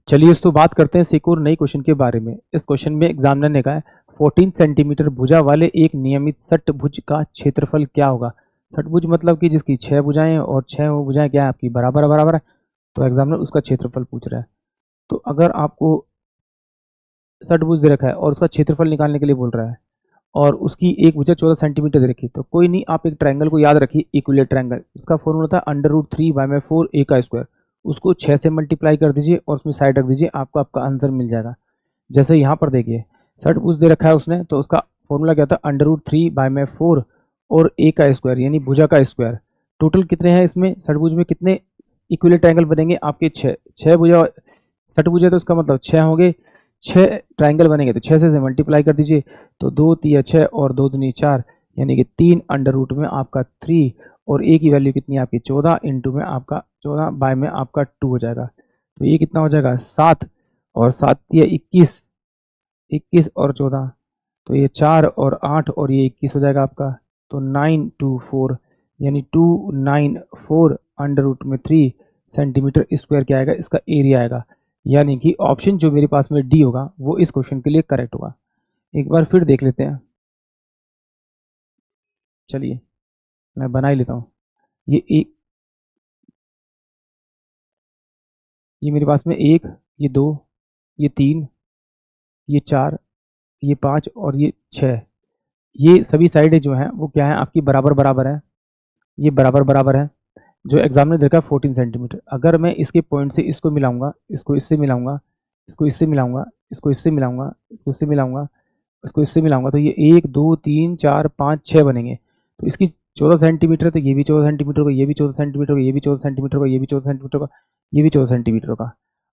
चलिए इस तो बात करते हैं एक और नई क्वेश्चन के बारे में। इस क्वेश्चन में एग्जामिनर ने कहा है 14 सेंटीमीटर भुजा वाले एक नियमित षटभुज का क्षेत्रफल क्या होगा। षटभुज मतलब कि जिसकी 6 भुजाएं हैं और 6 भुजाएं क्या है आपकी बराबर बराबर है, तो एग्जामिनर उसका क्षेत्रफल पूछ रहा है। तो अगर आपको षटभुज दे रखा है और उसका क्षेत्रफल निकालने के लिए बोल रहा है और उसकी एक भुजा 14 सेंटीमीटर दे रखी, तो कोई नहीं, आप एक ट्रायंगल को याद रखिए, इक्विलेटरल ट्रायंगल। इसका फॉर्मूला था √3/4 a का स्क्वायर। उसको 6 से मल्टीप्लाई कर दीजिए और उसमें साइड रख दीजिए, आपको आपका आंसर मिल जाएगा। जैसे यहाँ पर देखिए षटभुज दे रखा है उसने, तो उसका फॉर्मूला क्या था, √3/4 और a का स्क्वायर यानी भुजा का स्क्वायर। टोटल कितने हैं इसमें षटभुज में, कितने इक्विलेटरल ट्रायंगल बनेंगे आपके, 6। 6 भुजा षटभुज है तो उसका मतलब 6 होंगे, 6 ट्रायंगल बनेंगे तो 6 से मल्टीप्लाई कर दीजिए, तो 2 तिया 6 और 2 दूनी 4 यानी कि 3 अंडर रूट में आपका 3 और a की वैल्यू कितनी है आपकी 14 इंटू में आपका 14 बाय में आपका 2 हो जाएगा। तो ये कितना हो जाएगा 7 और 7 तिया 21, 21 और 14, तो ये 4 और 8 और ये 21 हो जाएगा आपका। तो 924 यानी 294 अंडर रूट में 3 सेंटीमीटर स्क्वायर क्या आएगा, इसका एरिया आएगा। यानी कि ऑप्शन जो मेरे पास में डी होगा वो इस क्वेश्चन के लिए करेक्ट होगा। एक बार फिर देख लेते हैं, चलिए मैं बना ही लेता हूँ। ये मेरे पास में 1, ये 2, ये 3, ये 4, ये 5 और ये 6। ये सभी साइडें जो हैं वो क्या है आपकी बराबर बराबर है, ये बराबर बराबर है। जो एग्जाम ने देखा 14 सेंटीमीटर, अगर मैं इसके पॉइंट से इसको मिलाऊंगा, इसको इससे मिलाऊंगा, इसको इससे मिलाऊंगा, इसको इससे मिलाऊंगा, इसको इससे मिलाऊंगा, इसको इससे मिलाऊंगा, तो ये 1 2 3 4 5 6 बनेंगे। तो इसकी 14 सेंटीमीटर, तो ये भी 14 सेंटीमीटर का, ये भी 14 सेंटीमीटर का, ये भी 14 सेंटीमीटर का, ये भी 14 सेंटीमीटर का, ये भी 14 सेंटीमीटर का।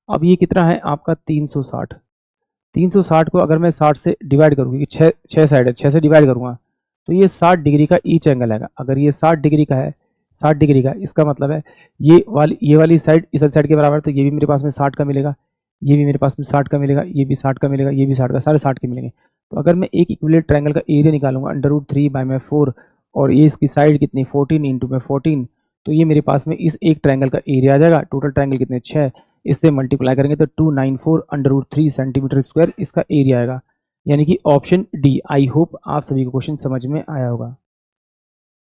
अब ये कितना है आपका 360। 360 को अगर मैं 60 से डिवाइड करूँ, क्योंकि 6 साइड है, 6 से डिवाइड करूँगा तो ये 60 डिग्री का ईच एंगल आएगा। अगर ये 60 डिग्री का है, 60 डिग्री का, इसका मतलब है ये वाली साइड इस साइड के बराबर है, तो ये भी मेरे पास में 60 का मिलेगा, ये भी मेरे पास में 60 का मिलेगा, ये भी 60 का मिलेगा, ये भी 60 का, सारे 60 के मिलेंगे। तो अगर मैं एक इक्विलेटरल ट्रायंगल का एरिया निकालूंगा √3/4 और ये इसकी साइड कितनी 14 इंटू में 14, तो ये मेरे पास में इस एक ट्रायंगल का एरिया आ जाएगा। टोटल ट्रायंगल कितने 6, इससे मल्टीप्लाई करेंगे तो 294 √3 सेंटीमीटर स्क्वायर इसका एरिया आएगा। यानी कि ऑप्शन डी। आई होप आप सभी को क्वेश्चन समझ में आया होगा।